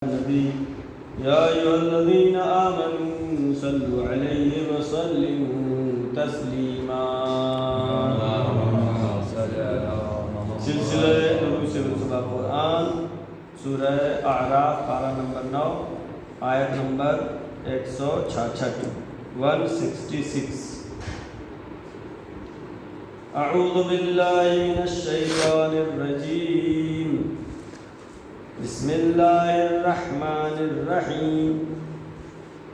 النبي يا أيها الذين آمنوا صلوا عليه وسلموا تسليما سلسلہ دروس قرآن سورہ اعراف پارہ نمبر 9 آیت نمبر 166 اعوذ باللہ من الشیطان الرجیم بسم اللہ الرحمن الرحیم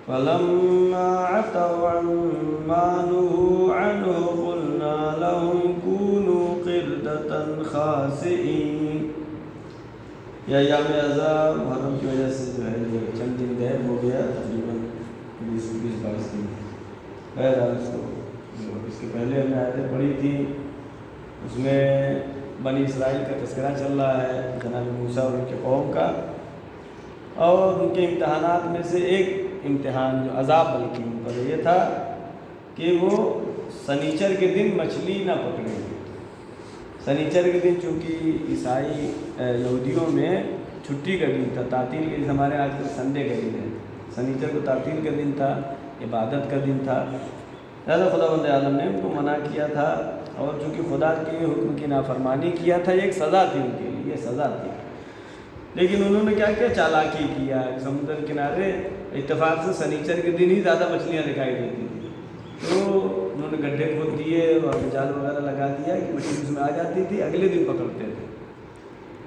فلما عتوا عما نهوا عنه قلنا لهم كونوا قردة خاسئین. یہ ایام اعزاء محرم کی وجہ سے جو ہے چند دن غائب ہو گیا، تقریباً 20-22 دن. بہرحال اس کے پہلے ہم نے آیتیں پڑھی تھی، اس میں بنی اسرائیل کا تذکرہ چل رہا ہے، جناب موسیٰ اور ان کے قوم کا، اور ان کے امتحانات میں سے ایک امتحان جو عذاب بلکہ ان پر یہ تھا کہ وہ سنیچر کے دن مچھلی نہ پکڑیں. سنیچر کے دن چونکہ عیسائی یہودیوں میں چھٹی کا دن تھا، تعطیل کے دن، ہمارے آج کل سنڈے کا دن ہے، سنیچر کو تعطیل کا دن تھا، عبادت کا دن تھا، لہٰذا خداوند عالم نے ان کو منع کیا تھا، اور چونکہ خدا کے حکم کی نافرمانی کیا تھا، یہ ایک سزا تھی ان کے لیے، یہ سزا تھی. لیکن انہوں نے کیا کیا؟ چالاکی کیا. سمندر کنارے اتفاق سے سنیچر کے دن ہی زیادہ مچھلیاں دکھائی دیتی تھیں، تو انہوں نے گڈھے کھود دیے اور جال وغیرہ لگا دیا کہ مچھلی اس میں آ جاتی تھی، اگلے دن پکڑتے تھے.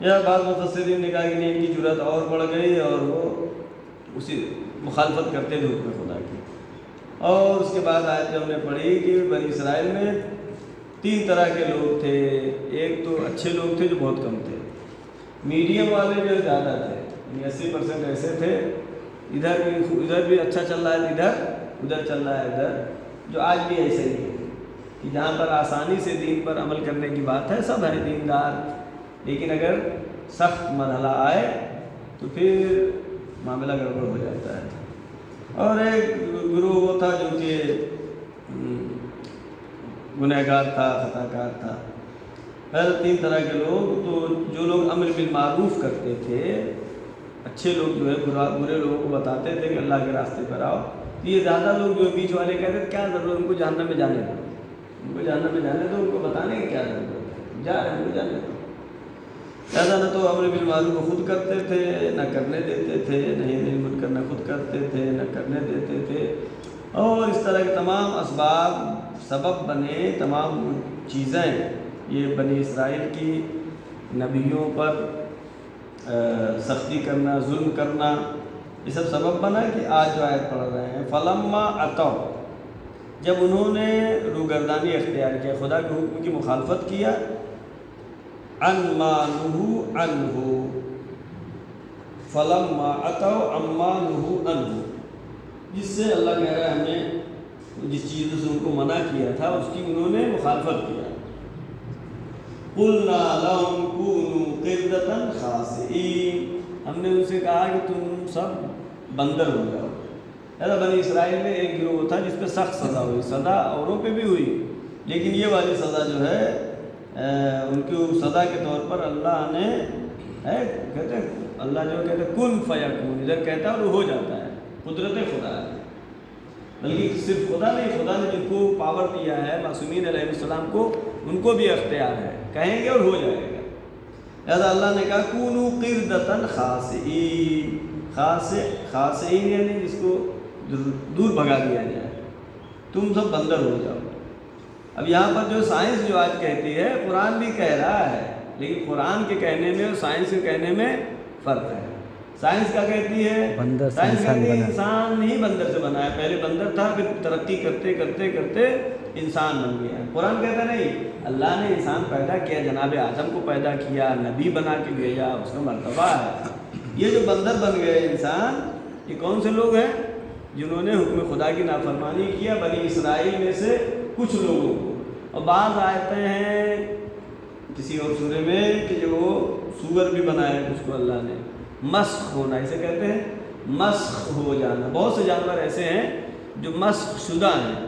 یا بعض مفسرین نے کہا کہ نہیں، ان کی جرأت اور بڑھ گئی اور وہ اسی مخالفت کرتے تھے حکم خدا کی. اور اس کے بعد آیت ہم نے پڑھی کہ بنی اسرائیل میں 3 طرح کے لوگ تھے. ایک تو اچھے لوگ تھے جو بہت کم تھے، میڈیم والے جو زیادہ تھے، یعنی 80% ایسے تھے ادھر بھی اچھا چل رہا ہے، ادھر چل رہا ہے ادھر، جو آج بھی ایسے ہی ہے کہ جہاں پر آسانی سے دین پر عمل کرنے کی بات ہے سب ہے دیندار، لیکن اگر سخت مرحلہ آئے تو پھر معاملہ گڑبڑ ہو جاتا ہے. اور ایک گروہ وہ تھا جو کہ گنہگار تھا، خطا کار تھا. پہلے 3 طرح کے لوگ، تو جو لوگ امر بالمعروف کرتے تھے، اچھے لوگ جو ہے برے لوگوں کو بتاتے تھے کہ اللہ کے راستے پر آؤ. یہ زیادہ لوگ جو بیچ والے کہتے تھے کیا ضرورت، ان کو جہنم میں جانے دو، ان کو جہنم میں جانے دو، ان کو بتانے کی کیا ضرورت ہے، جا رہے ہیں ان کو جانے دو. زیادہ نہ تو امر بالمعروف کو خود کرتے تھے، نہ کرنے دیتے تھے، نہیں منکر نہ خود کرتے تھے نہ کرنے دیتے تھے. اور اس طرح کے تمام اسباب سبب بنے، تمام چیزیں یہ بنی اسرائیل کی نبیوں پر سختی کرنا، ظلم کرنا، یہ سب سبب بنا کہ آج جو آیت پڑھ رہے ہیں فلما عتوا، جب انہوں نے روگردانی اختیار کیا، خدا کے حکم کی مخالفت کیا، عما نہوا عنہ، فلما عتوا عما نہوا عنہ، جس سے اللہ کہہ رہا ہے ہم نے جس چیز سے ان کو منع کیا تھا اس کی انہوں نے مخالفت کیا. قلنا لهم كونوا قردة خاسئین، ہم نے ان سے کہا کہ تم سب بندر ہو جاؤ. ایسا بنی اسرائیل میں ایک گروہ تھا جس پہ سخت سزا ہوئی، سزا اوروں پہ بھی ہوئی، لیکن یہ والی سزا جو ہے ان کی سزا کے طور پر اللہ نے کہتے ہیں، اللہ جو کہتے ہیں کن فیکون، ادھر کہتا ہے اور ہو جاتا ہے، قدرت خدا ہے. بلکہ صرف خدا نہیں، خدا نے جن کو پاور دیا ہے معصومین علیہ السلام کو، ان کو بھی اختیار ہے، کہیں گے اور ہو جائے گا. لہذا اللہ نے کہا کونوا قردة خاسئین، خاسئین یعنی جس کو دور بھگا دیا جائے، تم سب بندر ہو جاؤ. اب یہاں پر جو سائنس جو آج کہتی ہے، قرآن بھی کہہ رہا ہے، لیکن قرآن کے کہنے میں اور سائنس کے کہنے میں فرق ہے. سائنس کیا کہتی ہے؟ سائنس کہتی ہے انسان ہی بندر سے بنا ہے، پہلے بندر تھا، پھر ترقی کرتے کرتے کرتے انسان بن گیا. قرآن کہتا نہیں، اللہ نے انسان پیدا کیا، جناب آدم کو پیدا کیا، نبی بنا کے بھیجا، اس کا مرتبہ ہے. یہ جو بندر بن گئے انسان، یہ کون سے لوگ ہیں؟ جنہوں نے حکم خدا کی نافرمانی کیا، بنی اسرائیل میں سے کچھ لوگوں کو. اور بعض آیتیں ہیں کسی اور سورے میں کہ جو سور بھی بنایا کچھ کو اللہ نے، مسخ ہونا اسے کہتے ہیں، مسخ ہو جانا. بہت سے جانور ایسے ہیں جو مسخ شدہ ہیں،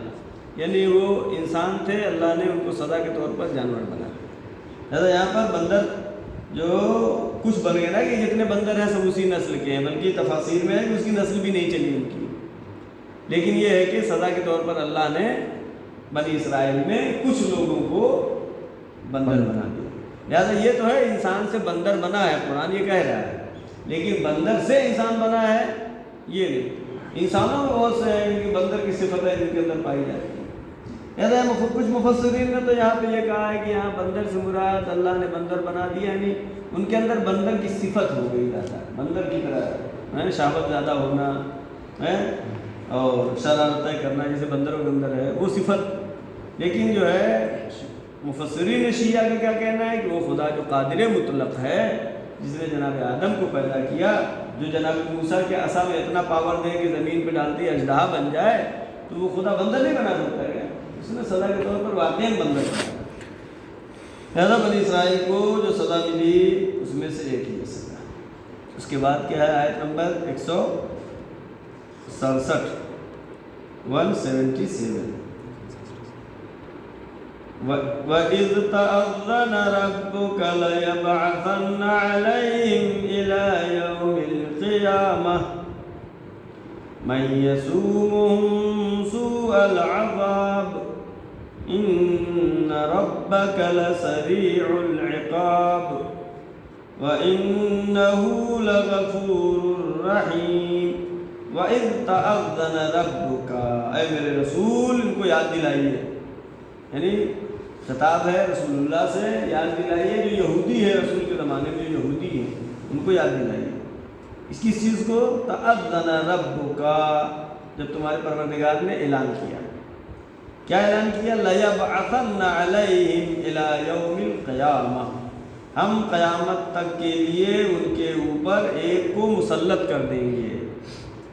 یعنی وہ انسان تھے، اللہ نے ان کو سزا کے طور پر جانور بنا. لہٰذا یہاں پر بندر جو کچھ بن گیا نا کہ جتنے بندر ہیں سب اسی نسل کے ہیں، بلکہ تفاسیر میں ہے کہ اس کی نسل بھی نہیں چلی ان کی، لیکن یہ ہے کہ سزا کے طور پر اللہ نے بنی اسرائیل میں کچھ لوگوں کو بندر بنا دیا۔ لہٰذا یہ تو ہے انسان سے بندر بنا ہے، قرآن یہ کہہ رہا ہے، لیکن بندر سے انسان بنا ہے یہ نہیں۔ انسانوں میں بہت سے ہیں ان کی بندر کی صفت ہے جن کے اندر پائی جاتی ہے۔ لہٰذا کچھ مفسرین نے تو یہاں پہ یہ کہا ہے کہ یہاں بندر سے مراد اللہ نے بندر بنا دیا، یعنی ان کے اندر بندر کی صفت ہو گئی زیادہ، بندر کی طرح شہوت زیادہ ہونا اور شرارتیں کرنا جیسے بندروں کے اندر ہے وہ صفت۔ لیکن جو ہے مفسرین شیعہ کا کیا کہنا ہے کہ وہ خدا جو قادر مطلق ہے، جس نے جناب آدم کو پیدا کیا، جو جناب موسیٰ کے عصا میں اتنا پاور دے کہ زمین پہ ڈالتی اژدہا بن جائے، تو وہ خدا بندر نہیں بنا سکتا ہے، اس نے سزا کے طور پر واقعاً بندر بنایا۔ لہٰذا بنی اسرائیل کو جو سزا ملی اس میں سے ایک ہی سزا۔ اس کے بعد کیا ہے آیت نمبر 167 177 وَإِذْ تَأَذَّنَ رَبُّكَ لَيَبْعَثَنَّ عَلَيْهِمْ إِلَى يَوْمِ الْقِيَامَةِ مَنْ يَسُومُهُمْ سُوءَ الْعَذَابِ إِنَّ رَبَّكَ لَسَرِيعُ الْعِقَابِ وَإِنَّهُ لَغَفُورٌ رَحِيمٌ۔ وَإِذْ تَأَذَّنَ رَبُّكَ، اے میرے رسول ان کو یاد دلائیے، یعنی خطاب ہے رسول اللہ سے، یاد دلائیے جو یہودی ہے رسول کے زمانے میں، جو یہودی ہیں ان کو یاد دلائیے اس کی چیز کو۔ تأذن ربک، جب تمہارے پروردگار نے اعلان کیا، کیا اعلان کیا؟ لیبعثن علیہم الی یوم القیامہ، ہم قیامت تک کے لیے ان کے اوپر ایک کو مسلط کر دیں گے۔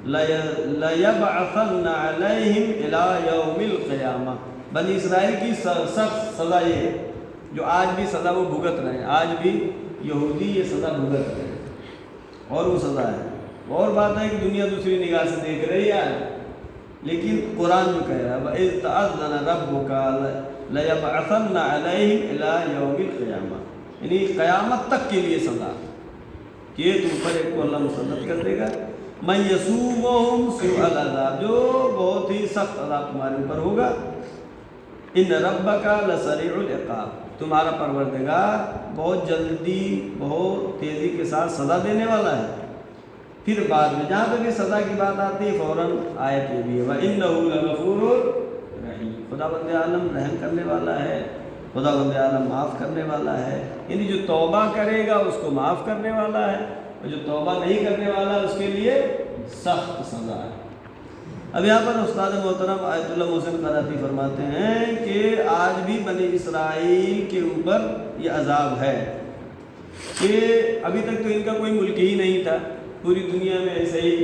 لیبعثن علیہم الی یوم القیامہ، بنی اسرائیل کی سخت سزا یہ ہے، جو آج بھی سزا وہ بھگت رہے ہیں، آج بھی یہودی یہ سزا بھگت رہے ہیں، اور وہ سزا ہے۔ اور بات ہے کہ دنیا دوسری نگاہ سے دیکھ رہی ہے، لیکن قرآن جو کہہ رہا ہے وَإِذْ تَأَذَّنَ رَبُّكَ لَيَبْعَثَنَّ عَلَيْهِمْ إِلَىٰ يَوْمِ الْقِيَامَةِ، یعنی قیامت تک کے لیے سزا کہ تم پر ایک کو اللہ مسلط کر دے گا۔ مَن يَسُومُهُمْ سُوءَ الْعَذَابِ، جو بہت ہی سخت عذاب تمہارے اوپر ہوگا۔ ان ربک لسریع العقاب، تمہارا پروردگار بہت جلدی بہت تیزی کے ساتھ سزا دینے والا ہے۔ پھر بعد میں جہاں تک یہ سزا کی بات آتی ہے فوراً آیت یہ بھی ہے وَإِنَّهُ لَغَفُورٌ رَحِيمٌ، خدا بند عالم رحم کرنے والا ہے، خدا بند عالم معاف کرنے والا ہے، یعنی جو توبہ کرے گا اس کو معاف کرنے والا ہے، اور جو توبہ نہیں کرنے والا اس کے لیے سخت سزا ہے۔ اب یہاں پر استاد محترم آیت اللہ محسن قرافی فرماتے ہیں کہ آج بھی بنی اسرائیل کے اوپر یہ عذاب ہے کہ ابھی تک تو ان کا کوئی ملک ہی نہیں تھا، پوری دنیا میں ایسے ہی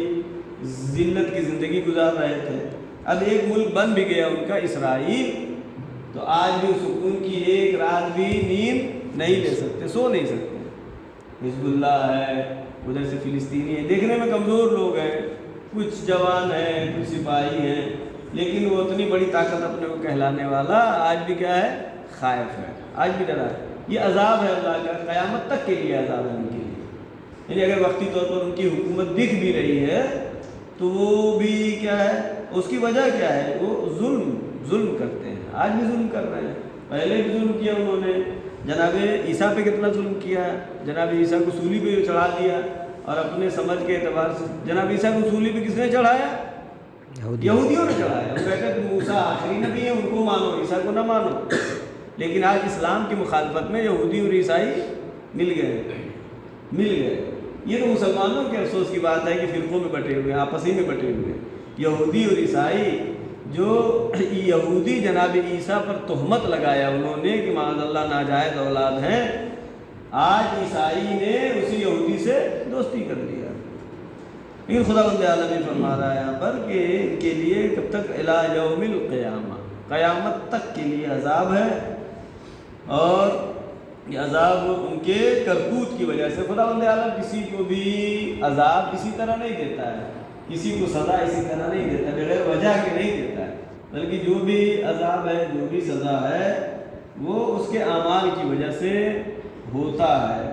ذلت کی زندگی گزار رہے تھے، اب ایک ملک بن بھی گیا ان کا اسرائیل، تو آج بھی سکون کی ایک رات بھی نیند نہیں لے سکتے، سو نہیں سکتے۔ حزب اللہ ہے، ادھر سے فلسطینی ہے، دیکھنے میں کمزور لوگ ہیں، کچھ جوان ہیں، کچھ سپاہی ہیں، لیکن وہ اتنی بڑی طاقت اپنے کو کہلانے والا آج بھی کیا ہے؟ خائف ہے، آج بھی ڈرا ہے۔ یہ عذاب ہے اللہ کا، قیامت تک کے لیے عذاب ہے ان کے لیے، یعنی اگر وقتی طور پر ان کی حکومت دکھ بھی رہی ہے تو وہ بھی کیا ہے، اس کی وجہ کیا ہے؟ وہ ظلم کرتے ہیں، آج بھی ظلم کر رہے ہیں، پہلے بھی ظلم کیا انہوں نے، جناب عیسیٰ پہ کتنا ظلم کیا ہے، جناب عیسیٰ کو سولی پہ چڑھا دیا، اور اپنے سمجھ کے اعتبار سے جناب عیسیٰ کو سولی پہ کس نے چڑھایا؟ یہودیوں نے چڑھایا۔ وہ کہتے ہیں موسیٰ آخری نبی ہے، ان کو مانو، عیسیٰ کو نہ مانو، لیکن آج اسلام کی مخالفت میں یہودی اور عیسائی مل گئے۔ یہ تو مسلمانوں کے افسوس کی بات ہے کہ فرقوں میں بٹے ہوئے ہیں، آپسی میں بٹے ہوئے ہیں، یہودی اور عیسائی۔ جو یہودی جناب عیسیٰ پر تہمت لگایا انہوں نے کہ معاذ اللہ ناجائز اولاد ہیں، آج عیسائی نے اسی یہودی سے دوستی کر لیا۔ لیکن خدا بند عالم نے فرما رہا ہے یہاں پر کہ ان کے لیے کب تک؟ الی یوم القیامہ، قیامت تک کے لیے عذاب ہے، اور یہ عذاب ان کے کرتوت کی وجہ سے۔ خدا بند عالم کسی کو بھی عذاب اسی طرح نہیں دیتا ہے، کسی کو سزا اسی طرح نہیں دیتا، بغیر وجہ کے نہیں دیتا ہے، بلکہ جو بھی عذاب ہے، جو بھی سزا ہے، وہ اس کے اعمال کی وجہ سے ہوتا ہے۔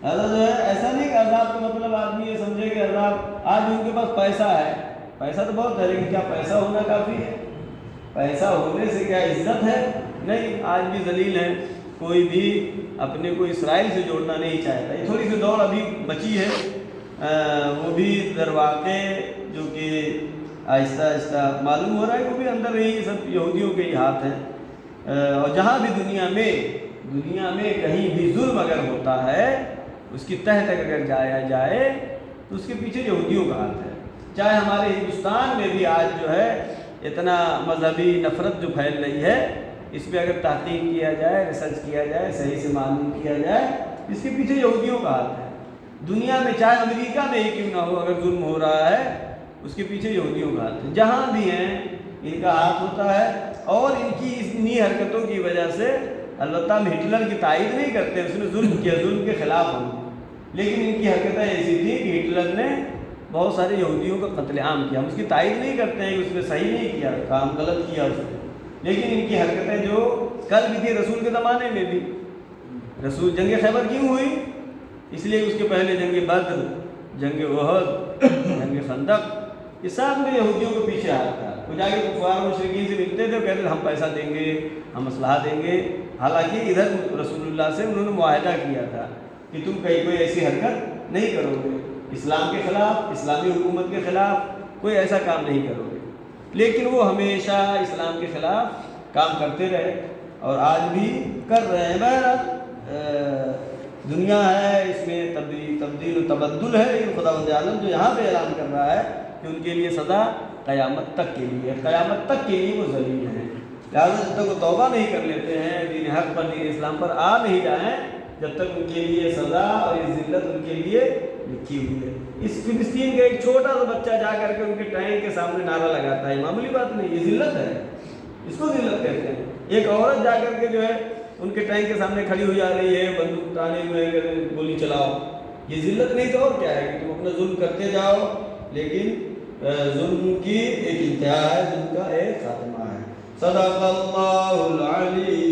لہٰذا جو ہے ایسا نہیں کہ عذاب کا مطلب آدمی یہ سمجھے کہ عذاب، آج بھی ان کے پاس پیسہ ہے، پیسہ تو بہت ہے، لیکن کیا پیسہ ہونا کافی ہے؟ پیسہ ہونے سے کیا عزت ہے؟ نہیں، آج بھی ذلیل ہیں، کوئی بھی اپنے کو اسرائیل سے جوڑنا نہیں چاہتا۔ یہ تھوڑی سی دوڑ ابھی بچی ہے، وہ بھی در واقع جو کہ آہستہ آہستہ معلوم ہو رہا ہے، وہ بھی اندر ہی سب یہودیوں کے ہی ہاتھ ہیں۔ اور جہاں بھی دنیا میں کہیں بھی ظلم اگر ہوتا ہے، اس کی تہ تک اگر جایا جائے تو اس کے پیچھے یہودیوں کا ہاتھ ہے۔ چاہے ہمارے ہندوستان میں بھی آج جو ہے اتنا مذہبی نفرت جو پھیل رہی ہے، اس پہ اگر تحقیق کیا جائے، ریسرچ کیا جائے، صحیح سے معلوم کیا جائے، اس کے پیچھے یہودیوں کا ہاتھ ہے۔ دنیا میں چاہے امریکہ میں ہی کیوں نہ ہو، اگر ظلم ہو رہا ہے اس کے پیچھے یہودیوں کا ہاتھ ہے۔ جہاں بھی ہیں ان کا ہاتھ ہوتا ہے، اور ان کی اتنی حرکتوں کی وجہ سے البتہ ہم ہٹلر کی تائید نہیں کرتے، اس نے ظلم کیا، ظلم کے خلاف ہم، لیکن ان کی حرکتیں ایسی تھیں کہ ہٹلر نے بہت سارے یہودیوں کا قتل عام کیا۔ ہم اس کی تائید نہیں کرتے ہیں کہ اس نے صحیح نہیں کیا، کام غلط کیا اس نے، لیکن ان کی حرکتیں جو کل بھی تھی رسول کے زمانے میں بھی، رسول جنگ خیبر کیوں ہوئی؟ اس لیے اس کے پہلے جنگ بدر، جنگ احد، جنگ خندق، یہ سب میں یہودیوں کے پیچھے ہاتھ تھا۔ وہ جا کے کفار مشرکین سے ملتے تھے، کہتے تھے ہم پیسہ دیں گے، ہم اسلحہ دیں گے، حالانکہ ادھر رسول اللہ سے انہوں نے معاہدہ کیا تھا کہ تم کہیں کوئی ایسی حرکت نہیں کرو گے، اسلام کے خلاف، اسلامی حکومت کے خلاف کوئی ایسا کام نہیں کرو گے، لیکن وہ ہمیشہ اسلام کے خلاف کام کرتے رہے اور آج بھی کر رہے ہیں۔ بہرحال دنیا ہے، اس میں تبدیل و تبدل ہے، لیکن خداوند عالم جو یہاں پہ اعلان کر رہا ہے کہ ان کے لیے سزا قیامت تک کے لیے، قیامت تک کے لیے وہ ذلیل ہیں۔ لہٰذا جب تک وہ توبہ نہیں کر لیتے ہیں، دین حق پر، دین اسلام پر آ نہیں جائیں، جب تک ان کے لیے سزا اور یہ ذلت ان کے لیے لکھی ہوئی ہے۔ اس فلسطین کا ایک چھوٹا سا بچہ جا کر کے ان کے ٹینک کے سامنے نعرہ لگاتا ہے، معمولی بات نہیں، یہ ذلت ہے، اس کو ذلت کہتے ہیں۔ ایک عورت جا کر کے جو ہے ان کے ٹینک کے سامنے کھڑی ہو جا رہی ہے، بندوق تانے ہوئے کہ گولی چلاؤ، یہ ذلت نہیں تو اور کیا ہے؟ کہ تم اپنا ظلم کرتے جاؤ، لیکن ظلم کی ایک انتہا ہے، ظلم کا ایک خاتمہ ہے۔ صدق اللہ العلی